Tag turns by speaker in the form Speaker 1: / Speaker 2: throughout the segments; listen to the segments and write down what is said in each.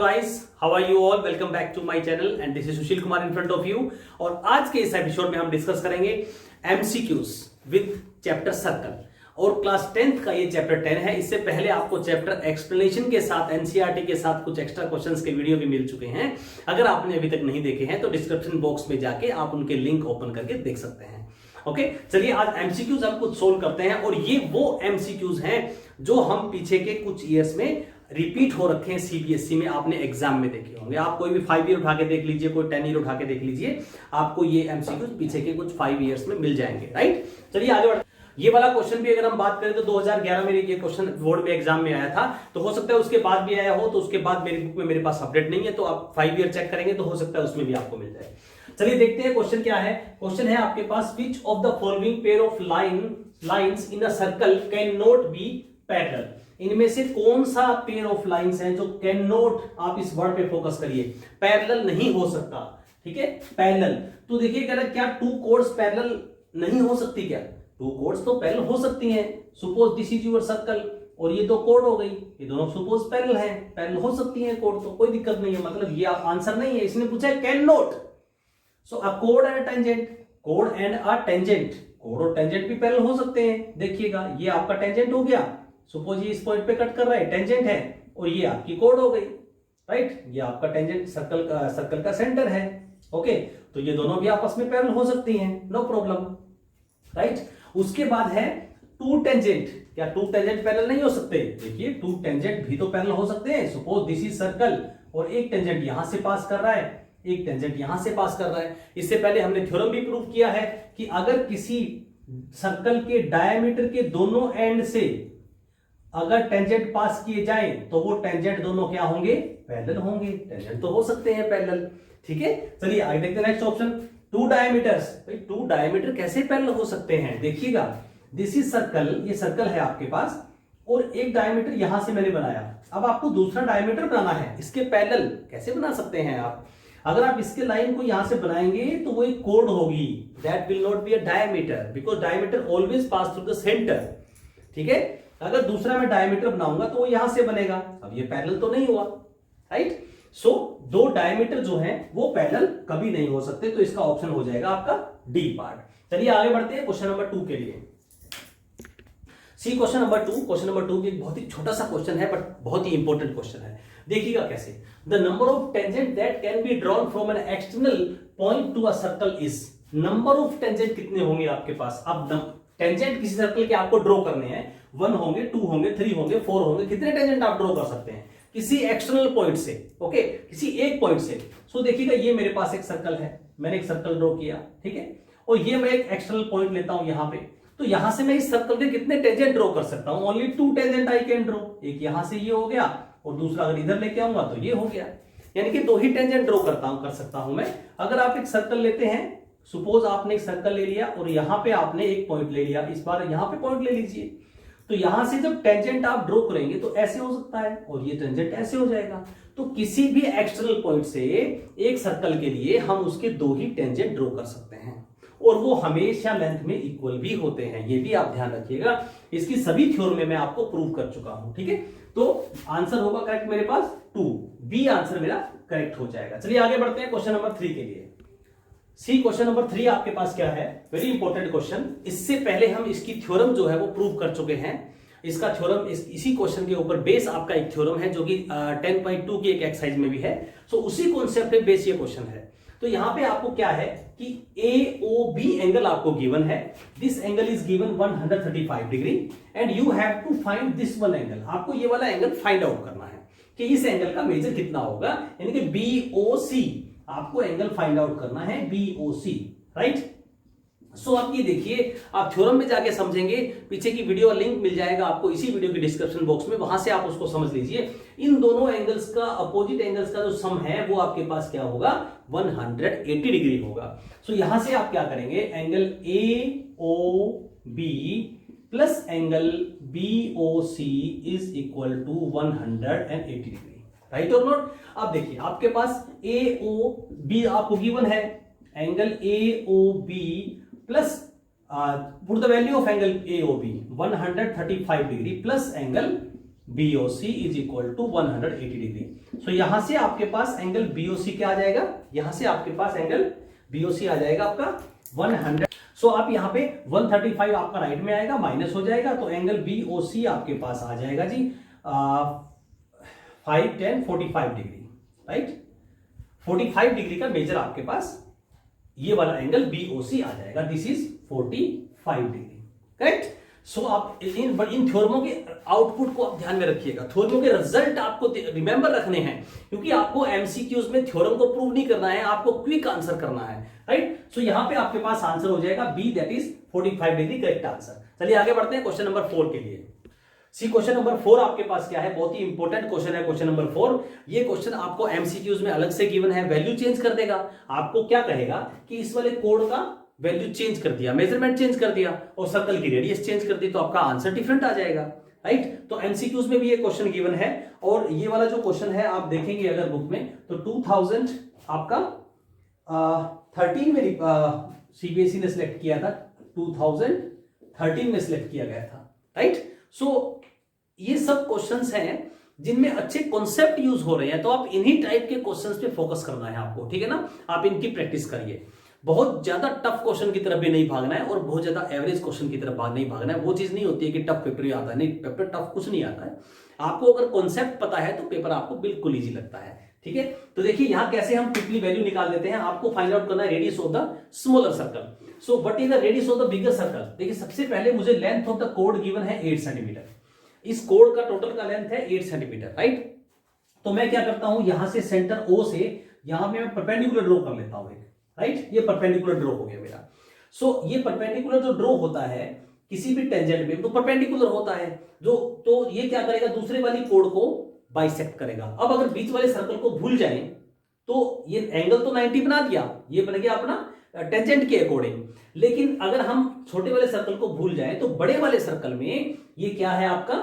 Speaker 1: Guys, how are you all? Welcome back to my channel and this is Sushil Kumar in front of you. और आज के इस episode में हम डिस्कस करेंगे एमसीक्यूज विद चैप्टर सर्कल। और क्लास 10th का ये चैप्टर 10 है। इससे पहले आपको चैप्टर एक्सप्लेनेशन के साथ एनसीईआरटी के साथ कुछ एक्स्ट्रा क्वेश्चंस के वीडियो भी मिल चुके हैं। अगर आपने अभी तक नहीं देखे हैं तो डिस्क्रिप्शन बॉक्स में जाके आप उनके लिंक ओपन करके देख सकते हैं। ओके, चलिए आज एमसीक्यूज हम कुछ सोल्व करते हैं। और ये वो एमसीक्यूज हैं जो हम पीछे के कुछ ईयर्स में रिपीट हो रखे हैं, सीबीएसई में आपने एग्जाम में देखे होंगे। आप कोई भी 5 ईयर उठा के देख लीजिए, कोई 10 ईयर उठा के देख लीजिए, आपको ये एमसीक्यूज पीछे के कुछ 5 ईयर्स में मिल जाएंगे। राइट, चलिए आगे बढ़ते। ये वाला क्वेश्चन भी अगर हम बात करें तो 2011 में ये क्वेश्चन बोर्ड में एग्जाम में आया था, तो हो सकता है उसके बाद भी आया हो। तो उसके बाद मेरी बुक में मेरे पास अपडेट नहीं है, तो आप 5 ईयर चेक करेंगे तो हो सकता है उसमें भी आपको मिल जाए। चलिए देखते हैं क्वेश्चन क्या है। क्वेश्चन है आपके पास, which of the following pair of lines in a circle can not be parallel. इनमें से कौन सा पेयर ऑफ लाइंस है जो कैन नॉट, आप इस वर्ड पे फोकस करिए, पैरेलल नहीं हो सकता। ठीक है, पैरेलल। तो देखिए कह रहा है क्या 2 कोड्स पैरेलल नहीं हो सकती? क्या 2 कोड्स तो पैरेलल हो सकती हैं। Suppose this is your circle और ये 2 कोड हो गई, ये दोनों सपोज पैरेलल हैं, पैरेलल हो सकती हैं कोड, तो कोई दिक्कत नहीं है। मतलब ये आंसर नहीं है, इसने पूछा है can not. So a code and a tangent, code and a tangent, code और टेंजेंट भी पैरेलल हो सकते हैं। देखिएगा ये आपका टेंजेंट हो गया, सपोज ये इस पॉइंट पे कट कर रहा है, टेंजेंट है, और ये आपकी कोड हो गई। राइट, ये आपका टेंजेंट सर्कल का सेंटर है। ओके, तो ये दोनों भी आपस में पैरेलल हो सकती हैं, नो प्रॉब्लम। राइट, उसके बाद है 2 टेंजेंट। क्या 2 टेंजेंट पैरेलल नहीं हो सकते? देखिए 2 टेंजेंट भी तो पैरेलल हो सकते हैं। सपोज दिस इज सर्कल और एक टेंजेंट यहां से पास कर रहा है, एक टेंजेंट यहां से पास कर रहा है। इससे पहले हमने थ्योरम भी प्रूव किया है कि अगर किसी सर्कल के डायमीटर के दोनों एंड से अगर टेंजेंट पास किए जाएं तो वो टेंजेंट दोनों क्या होंगे? पैरेलल होंगे। टेंजेंट तो हो सकते हैं पैरेलल। ठीक है, चलिए आगे देखते हैं नेक्स्ट ऑप्शन, 2 डायमीटर्स। भाई 2 डायमीटर कैसे पैरेलल हो सकते हैं? देखिएगा दिस इज सर्कल, ये सर्कल है आपके पास, और एक डायमीटर यहां से मैंने बनाया। अब आपको दूसरा डायमीटर बनाना है, इसके पैरेलल कैसे बना सकते हैं आप? अगर आप इसके लाइन को यहां से बनाएंगे तो वो एक कोड होगी, that will not be a diameter because diameter always pass through the centre. ठीक है, अगर दूसरा मैं डायमीटर बनाऊंगा तो वो यहां से बनेगा। अब ये पैरेलल तो नहीं हुआ। राइट, सो 2 डायमीटर जो हैं वो पैरेलल कभी नहीं हो सकते, तो इसका ऑप्शन हो जाएगा आपका डी पार्ट। चलिए आगे बढ़ते हैं क्वेश्चन नंबर 2 के लिए। See question number 2। Question number 2 एक बहुत ही छोटा सा क्वेश्चन है बट बहुत ही इंपॉर्टेंट क्वेश्चन है। देखिएगा कैसे, the number of tangent that can be drawn from an external point to a circle is. Number of tangent कितने होंगे आपके पास? अब टेंजेंट किसी सर्कल के आपको ड्रॉ करने हैं, 1 होंगे, 2 होंगे, 3 होंगे, 4 होंगे। कितने टेंजेंट आप ड्रॉ कर सकते हैं किसी एक्सटर्नल पॉइंट से? ओके, किसी एक पॉइंट से। सो देखिएगा ये मेरे पास एक सर्कल है, मैंने एक सर्कल ड्रॉ किया। ठीक है, और ये मैं एक एक्सटर्नल पॉइंट लेता हूं यहां पे, तो यहां से मैं इस सर्कल के कितने टेंजेंट ड्रॉ कर सकता हूं? Only 2 tangent I can draw. एक यहां से ये हो गया और दूसरा अगर इधर लेके आऊंगा तो ये हो गया, यानी कि 2 ही टेंजेंट ड्रॉ कर सकता हूं मैं। अगर आप एक सर्कल लेते हैं, सपोज आपने एक सर्कल ले लिया और यहां पे आपने एक पॉइंट ले लिया, इस बार यहां पे पॉइंट ले लीजिए, तो यहां से जब टेंजेंट आप ड्रॉ करेंगे तो ऐसे हो सकता है और ये टेंजेंट ऐसे हो जाएगा। तो किसी भी एक्सटर्नल पॉइंट से एक सर्कल के लिए हम उसके 2 ही टेंजेंट ड्रॉ कर सकते हैं और वो हमेशा लेंथ में इक्वल भी होते हैं। ये भी आप ध्यान रखिएगा, इसकी सभी थ्योरम में मैं आपको प्रूव कर चुका हूं। ठीक है, तो आंसर होगा करेक्ट मेरे पास 2, बी आंसर मेरा करेक्ट हो जाएगा। चलिए आगे बढ़ते हैं क्वेश्चन नंबर 3 के लिए। सी क्वेश्चन नंबर 3 आपके पास क्या है? Very important question. इससे पहले हम इसकी थ्योरम जो है वो प्रूव कर चुके हैं। इसका थ्योरम इसी क्वेश्चन के ऊपर बेस आपका एक थ्योरम है जो कि 10.2 की एक एक्सरसाइज में भी है। सो उसी कॉन्सेप्ट पे बेस ये क्वेश्चन है। तो यहां पे आपको क्या है कि AOB एंगल आपको गिवन है। This angle is given 135 degree and you have to find this one angle. आपको ये वाला एंगल फाइंड आउट करना है कि इस एंगल का मेजर कितना होगा, यानी कि BOC आपको एंगल फाइंड आउट करना है, BOC। राइट, सो आप ये देखिए, आप थ्योरम में जाके समझेंगे, पीछे की वीडियो लिंक मिल जाएगा आपको इसी वीडियो के डिस्क्रिप्शन बॉक्स में, वहां से आप उसको समझ लीजिए। इन दोनों एंगल्स का, अपोजिट एंगल्स का जो सम है वो आपके पास क्या होगा? 180 डिग्री होगा। सो यहां से आप क्या करेंगे, angle AOB plus angle BOC is equal to 180 degree. Right और नॉट? अब देखिए आपके पास AOB आपको गिवन है, angle AOB plus put the value of angle AOB 135 degree plus angle BOC is equal to 180 degree. So यहां से आपके पास एंगल BOC क्या आ जाएगा, यहां से आपके पास एंगल BOC आ जाएगा आपका 100। सो आप यहां पे 135 आपका राइट में आएगा, माइनस हो जाएगा, तो एंगल BOC आपके पास आ जाएगा जी 5 10 45 डिग्री, राइट। 45 डिग्री का मेजर आपके पास ये वाला एंगल BOC आ जाएगा, दिस इज 45 डिग्री, करेक्ट। सो आप इन थ्योरमों के आउटपुट को आप ध्यान में रखिएगा, थ्योरमों के रिजल्ट आपको रिमेंबर रखने हैं, क्योंकि आपको एमसीक्यूज में थ्योरम को प्रूव नहीं करना है, आपको क्विक आंसर करना है, राइट। सो यहां पे आपके पास आंसर हो जाएगा B, that is 45 degree correct answer. चलिए आगे बढ़ते हैं क्वेश्चन नंबर 4 के लिए। सी क्वेश्चन नंबर 4 आपके पास क्या है, बहुत ही इंपॉर्टेंट क्वेश्चन है क्वेश्चन नंबर 4। ये क्वेश्चन आपको एमसीक्यूज में अलग से गिवन है, वैल्यू चेंज कर देगा, आपको क्या कहेगा कि इस वाले कोड का वैल्यू चेंज कर दिया, मेजरमेंट चेंज कर दिया और सर्कल की रेडियस चेंज कर दी, तो आपका आंसर डिफरेंट आ जाएगा, राइट। तो एमसीक्यूज में भी ये क्वेश्चन गिवन है, और ये वाला जो क्वेश्चन है आप देखेंगे अगर बुक में तो 2000 आपका 13 में सीबीएसई ने सिलेक्ट किया था, 2013 में सिलेक्ट किया गया था, राइट। सो ये सब क्वेश्चंस हैं जिनमें अच्छे कॉन्सेप्ट यूज हो रहे हैं, तो आप इन्हीं टाइप के क्वेश्चंस पे फोकस करना है आपको, ठीक है ना। आप इनकी प्रैक्टिस करिए, बहुत ज्यादा टफ क्वेश्चन की तरफ भी नहीं भागना है और बहुत ज्यादा एवरेज क्वेश्चन की तरफ नहीं भागना है। वो चीज नहीं होती है कि टफ पेपर आता है, नहीं, पेपर टफ कुछ नहीं आता है। आपको अगर कॉन्सेप्ट पता है तो पेपर आपको बिल्कुल ईजी लगता है, ठीक है। तो देखिए यहां कैसे हम क्विकली वैल्यू निकाल देते हैं। आपको फाइंड आउट करना है radius of the smaller circle. So what is the radius of the bigger circle. देखिए सबसे पहले मुझे length of the code given है 8 सेंटीमीटर, इस कोड का टोटल का लेंथ है 8 सेंटीमीटर, राइट। तो मैं क्या करता हूं, यहां से सेंटर O से यहां पे मैं परपेंडिकुलर ड्रॉ कर लेता हूं, राइट। ये परपेंडिकुलर ड्रॉ हो गया मेरा। सो ये परपेंडिकुलर जो ड्रॉ होता है किसी भी टेंजेंट में तो परपेंडिकुलर होता है, जो तो ये क्या करेगा, दूसरे वाली कोड को बाइसेक्ट करेगा। अब अगर बीच वाले सर्कल को भूल जाए तो ये एंगल तो 90 बना दिया, ये बन गया अपना टेंजेंट के अकॉर्डिंग। लेकिन अगर हम छोटे वाले सर्कल को भूल जाए तो बड़े वाले सर्कल में ये क्या है, आपका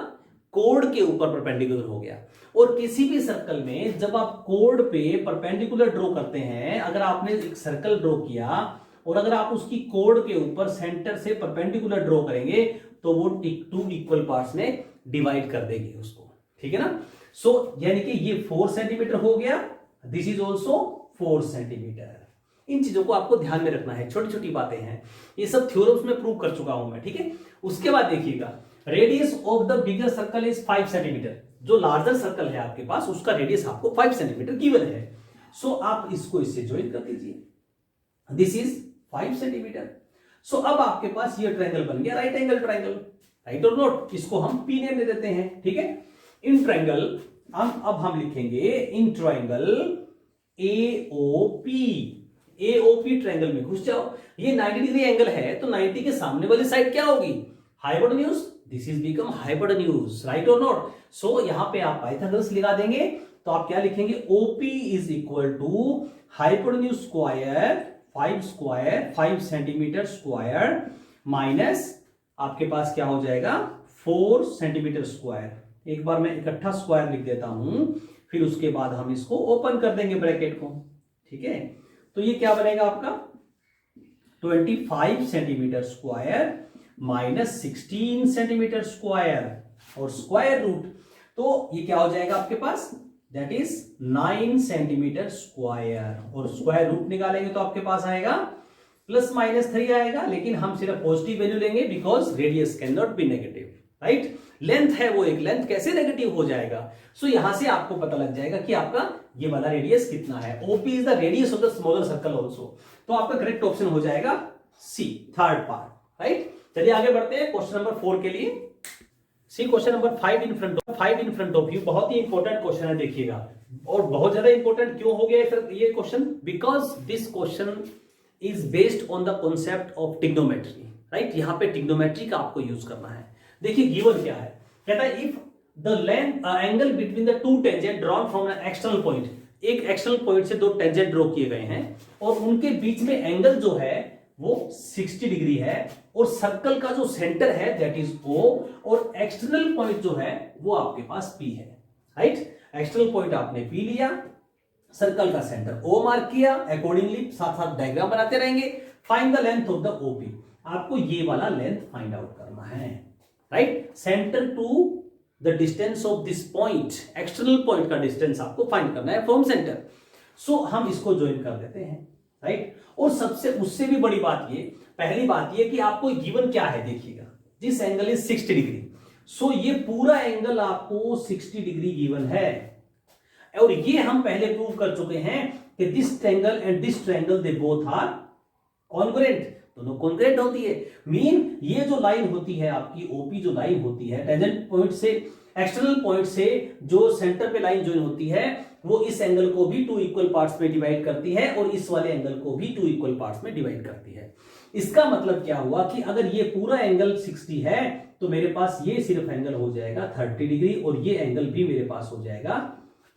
Speaker 1: कोड के ऊपर परपेंडिकुलर हो गया। और किसी भी सर्कल में जब आप कोड पे परपेंडिकुलर ड्रॉ करते हैं, अगर आपने एक सर्कल ड्रॉ किया और अगर आप उसकी कोड के ऊपर सेंटर से परपेंडिकुलर ड्रॉ करेंगे तो वो 2 इक्वल पार्ट्स में डिवाइड कर देगी उसको, ठीक है ना। सो यानी कि ये 4 सेंटीमीटर हो गया, दिस इज ऑल्सो 4 सेंटीमीटर। इन चीजों को आपको ध्यान में रखना है, छोटी छोटी बातें हैं, ये सब थ्योरम्स में प्रूव कर चुका हूं मैं, ठीक है। उसके बाद देखिएगा radius of the bigger circle is 5 centimetre. जो लार्जर सर्कल है आपके पास उसका रेडियस आपको 5 सेंटीमीटर गिवन है। सो आप इसको इससे ज्वाइन कर दीजिए, दिस इज 5 सेंटीमीटर। सो अब आपके पास ये ट्रायंगल बन गया राइट एंगल ट्रायंगल, राइट और नॉट। इसको हम पी नेम दे देते हैं, ठीक है। इन ट्रायंगल अब हम लिखेंगे in triangle AOP। AOP triangle में घुस जाओ, ये 90 डिग्री एंगल है तो 90 के सामने वाली साइड क्या होगी, hypotenuse, this is become hypotenuse, right और नॉट। सो यहां पे आप पाइथागोरस लगा देंगे तो आप क्या लिखेंगे, OP is equal to hypotenuse square 5 centimetre square minus आपके पास क्या हो जाएगा 4 सेंटीमीटर स्क्वायर। एक बार मैं इकट्ठा स्क्वायर लिख देता हूं, फिर उसके बाद हम इसको ओपन कर देंगे ब्रैकेट को, ठीक है। तो ये क्या बनेगा आपका 25 centimetre square minus 16 centimetre square और स्क्वायर रूट, तो ये क्या हो जाएगा आपके पास, दैट इज 9 सेंटीमीटर स्क्वायर। और स्क्वायर रूट निकालेंगे तो आपके पास आएगा +-3 आएगा, लेकिन हम सिर्फ पॉजिटिव वैल्यू लेंगे because radius can not B negative, right. Length है वो एक, लेंथ कैसे नेगेटिव हो जाएगा। सो यहां से आपको पता लग जाएगा कि आपका ये वाला रेडियस कितना है। OP is the radius of the smaller circle also. तो आपका करेक्ट ऑप्शन हो जाएगा C, थर्ड पार्ट, राइट। चलिए आगे बढ़ते हैं क्वेश्चन नंबर 4 के लिए। See question number 5 in front of you, बहुत ही इंपॉर्टेंट क्वेश्चन है, देखिएगा। और बहुत ज्यादा इंपॉर्टेंट क्यों हो गया सर ये question, because this question is based on the concept of trigonometry, right. यहां पे टिग्नोमेट्री का आपको यूज करना है। देखिए गिवन क्या है, कहता है if the length angle between the two tangent drawn from an external point, एक एक्सटर्नल पॉइंट से 2 टेंजेंट ड्रॉ किए गए हैं और उनके बीच में एंगल जो है वो 60 डिग्री है और सर्कल का जो सेंटर है दैट इज O और एक्सटर्नल पॉइंट जो है वो आपके पास P है, राइट। एक्सटर्नल पॉइंट आपने P लिया, सर्कल का सेंटर O मार्क किया, अकॉर्डिंगली साथ साथ डायग्राम बनाते रहेंगे। Find the length of the OP, आपको ये वाला लेंथ फाइंड आउट करना है, right. Centre to the distance of this point, external point का डिस्टेंस आपको फाइंड करना है फ्रॉम सेंटर। सो हम इसको ज्वाइन कर देते हैं, राइट। और सबसे उससे भी बड़ी बात ये, पहली बात ये कि आपको गिवन क्या है, देखिएगा दिस एंगल इज 60 डिग्री। सो ये पूरा एंगल आपको 60 डिग्री गिवन है, और ये हम पहले प्रूव कर चुके हैं कि this triangle and this triangle they both are congruent, दोनों कॉन्ग्रुएंट होती है। मीन ये जो लाइन होती है आपकी ओपी, जो लाइन होती है टेंजेंट पॉइंट से, एक्सटर्नल पॉइंट से जो सेंटर पे लाइन ज्वाइन होती है, वो इस एंगल को भी 2 इक्वल पार्ट्स में डिवाइड करती है और इस वाले एंगल को भी 2 इक्वल पार्ट्स में डिवाइड करती है। इसका मतलब क्या हुआ कि अगर ये पूरा एंगल 60 है तो मेरे पास ये सिर्फ एंगल हो जाएगा 30 डिग्री, और ये एंगल भी मेरे पास हो जाएगा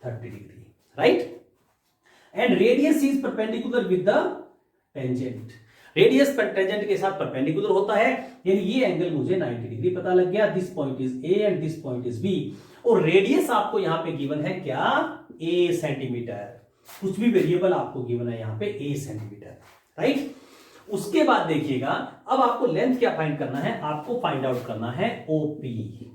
Speaker 1: 30 degree, right. And radius is perpendicular with the tangent, radius पर टेंजेंट के साथ परपेंडिकुलर होता है, यानी ये एंगल मुझे 90 डिग्री पता लग गया। This point is A and this point is B, और रेडियस आपको यहां पे गिवन है क्या, ए सेंटीमीटर, कुछ भी वेरिएबल आपको गिवन है यहां पे ए सेंटीमीटर, राइट। उसके बाद देखिएगा, अब आपको लेंथ क्या फाइंड करना है, आपको फाइंड आउट करना है ओपी।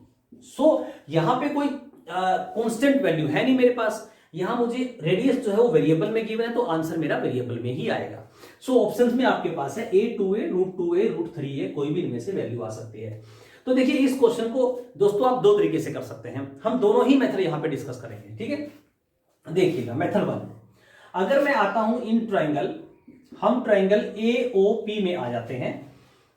Speaker 1: सो यहां पे कोई कांस्टेंट वैल्यू है नहीं मेरे पास, यहां मुझे रेडियस जो है वो वेरिएबल में गिवन है, तो आंसर मेरा वेरिएबल में ही आएगा। सो ऑप्शंस में आपके पास है a 2a, √2a, √3a, कोई भी इनमें से वैल्यू आ सकती है। तो देखिए इस क्वेश्चन को दोस्तों आप दो तरीके से कर सकते हैं, हम दोनों ही मेथड यहां पे डिस्कस करेंगे, ठीक है। देखिएगा मेथड 1, अगर मैं आता हूं इन ट्रायंगल, हम ट्रायंगल AOP में आ जाते हैं,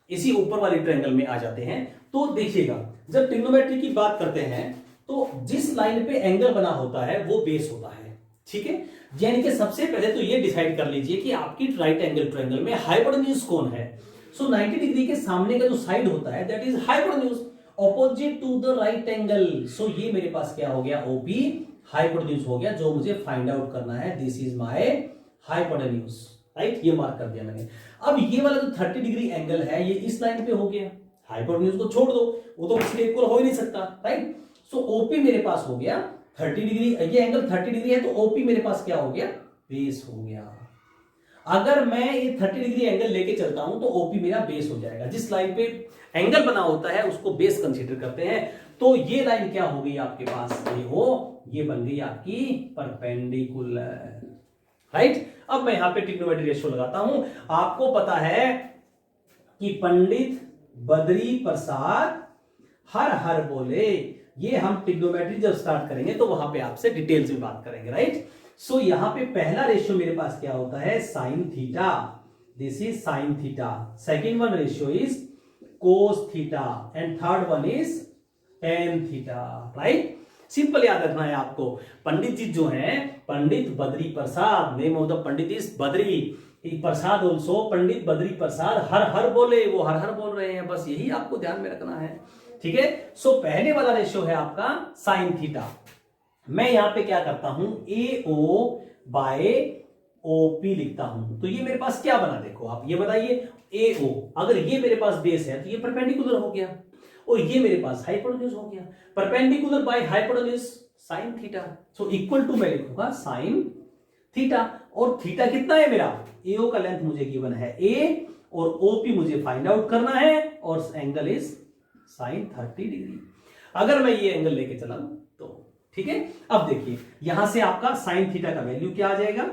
Speaker 1: इसी ऊपर वाली ट्रायंगल में आ जाते हैं। तो देखिएगा जब ट्रिग्नोमेट्री की बात करते हैं तो जिस लाइन पे एंगल बना होता है वो बेस होता है, ठीक है। यानी कि सबसे पहले तो ये डिसाइड कर लीजिए कि आपकी राइट एंगल ट्रायंगल में हाइपोटेन्यूज कौन है। सो 90 डिग्री के सामने का जो साइड होता है that is hypotenuse opposite to the right angle. So ये मेरे पास क्या हो गया, ओपी हाइपोटेन्यूज हो गया, जो मुझे फाइंड आउट करना है। This is my hypotenuse, right, ये मार्क कर दिया मैंने। अब ये वाला जो 30 डिग्री एंगल है ये इस लाइन पे हो गया, हाइपोटेन्यूज को छोड़ दो, वो तो इसके इक्वल हो ही नहीं सकता, राइट। सो ओपी मेरे पास हो गया 30 डिग्री, ये एंगल 30 डिग्री है तो ओपी मेरे पास क्या हो गया, बेस हो गया। अगर मैं ये 30 डिग्री एंगल लेके चलता हूं तो ओपी मेरा बेस हो जाएगा। जिस लाइन पे एंगल बना होता है उसको बेस कंसीडर करते हैं। तो ये लाइन क्या हो गई आपके पास, ये बन गई आपकी परपेंडिकुलर, राइट। अब मैं यहां पे ट्रिग्नोमेट्री रेशियो लगाता हूं। आपको पता है कि पंडित बद्री प्रसाद हर हर बोले, ये हम ट्रिग्नोमेट्री जब स्टार्ट करेंगे तो वहां पे आपसे डिटेल्स में बात करेंगे, राइट। सो यहां पे पहला रेशियो मेरे पास क्या होता है, sine theta, this is sine theta. Second one ratio is cos theta and third one is tan theta, right. Simple याद रखना है आपको। पंडित जी जो हैं, Pandit Badri Prasad, name of the Pandit is Badri Prasad also, Pandit Badri Prasad हर हर बोले, वो हर हर बोल रहे हैं, बस यही आपको ध्यान में रखना है, ठीक है। सो पहले वाला रेशियो है आपका साइन थीटा। मैं यहां पे क्या करता हूं, AO बाय OP लिखता हूं, तो ये मेरे पास क्या बना, देखो आप ये बताइए। AO अगर ये मेरे पास बेस है तो ये परपेंडिकुलर हो गया, और ये मेरे पास हाइपोटेन्यूज हो गया। Perpendicular by hypotenuse sine theta, so equal to मैं लिखूंगा साइन थीटा। और थीटा कितना है मेरा, AO का लेंथ मुझे गिवन है A, और OP मुझे फाइंड आउट करना है, और एंगल इज साइन 30 डिग्री। अगर मैं ये एंगल लेके चला तो ठीक है। अब देखिए यहां से आपका साइन थीटा का वैल्यू क्या आ जाएगा,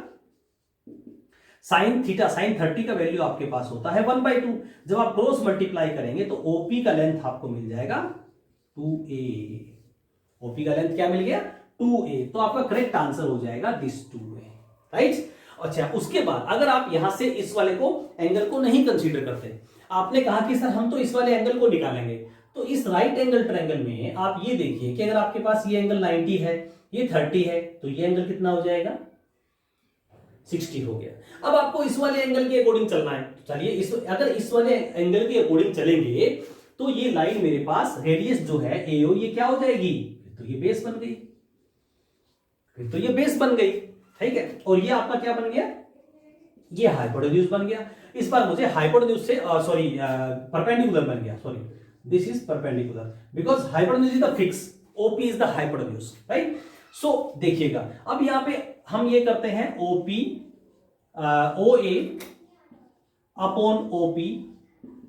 Speaker 1: साइन थीटा, साइन 30 का वैल्यू आपके पास होता है 1/2। जब आप क्रॉस मल्टीप्लाई करेंगे तो ओपी का लेंथ आपको मिल जाएगा 2a। ओपी का लेंथ क्या मिल गया, 2a। तो आपका करेक्ट आंसर हो जाएगा दिस 2a, राइट। अच्छा, उसके बाद अगर आप यहां से इस वाले को एंगल को नहीं कंसीडर करते, आपने कहा कि सर हम तो इस वाले एंगल को निकालेंगे, तो इस राइट एंगल ट्रायंगल में आप ये देखिए कि अगर आपके पास ये एंगल 90 है, ये 30 है, तो ये एंगल कितना हो जाएगा, 60 हो गया। अब आपको इस वाले एंगल के अकॉर्डिंग चलना है, चलिए अगर इस वाले एंगल के अकॉर्डिंग चलेंगे तो ये लाइन मेरे पास रेडियस जो है AO, ये क्या हो जाएगी, तो ये बेस बन गई, फिर तो ये बेस बन गई, ठीक है। और ये आपका क्या बन गया, ये हाइपोटेन्यूज बन गया। इस बार मुझे हाइपोटेन्यूज से परपेंडिकुलर बन गया, sorry this is perpendicular because hypotenuse is the fix, OP is the hypotenuse, right. So देखिएगा अब यहां पे हम ये करते हैं OP OA upon OP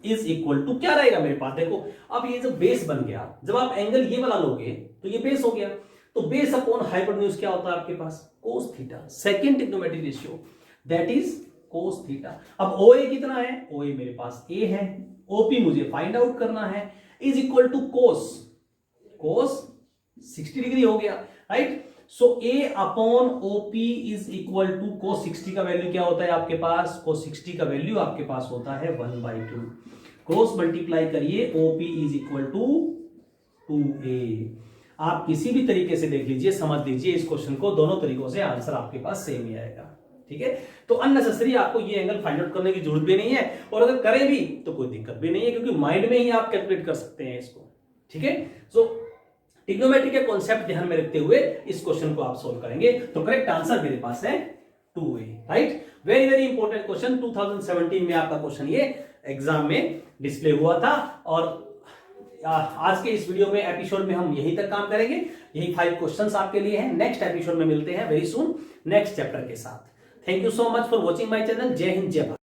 Speaker 1: is equal to क्या रहेगा मेरे पास, देखो अब ये जब बेस बन गया, जब आप एंगल ये वाला लोगे तो ये बेस हो गया, तो बेस अपॉन हाइपोटेन्यूज क्या होता है आपके पास, cos theta, second trigonometric ratio that is cos theta. अब OA कितना है, OA मेरे पास A है, OP मुझे फाइंड आउट करना है, is equal to cos 60 degree हो गया, right. So A upon OP is equal to cos 60 का वैल्यू क्या होता है आपके पास, कोस 60 का वैल्यू आपके पास होता है 1/2, क्रॉस मल्टीप्लाई करिए, OP is equal to 2A। आप किसी भी तरीके से देख लीजिए, समझ लीजिए इस क्वेश्चन को, दोनों तरीकों से आंसर आपके पास सेम ही आएगा, ठीक है। तो अननेसेसरी आपको ये एंगल फाइंड आउट करने की जरूरत भी नहीं है, और अगर करें भी तो कोई दिक्कत भी नहीं है, क्योंकि माइंड में ही आप कैलकुलेट कर सकते हैं इसको, ठीक है। सो ट्रिग्नोमेट्री के कॉन्सेप्ट ध्यान में रखते हुए इस क्वेश्चन को आप सोल्व करेंगे, तो करेक्ट आंसर मेरे पास है 2A, right. Very very important question, 2017 में आपका क्वेश्चन ये एग्जाम में डिस्प्ले हुआ था, और आज के इस वीडियो में एपिसोड में हम यहीं तक काम करेंगे, यही 5 क्वेश्चंस आपके लिए हैं। नेक्स्ट एपिसोड में मिलते हैं वेरी सून नेक्स्ट चैप्टर के साथ। Thank you so much for watching my channel. जय हिंद, जय भारत।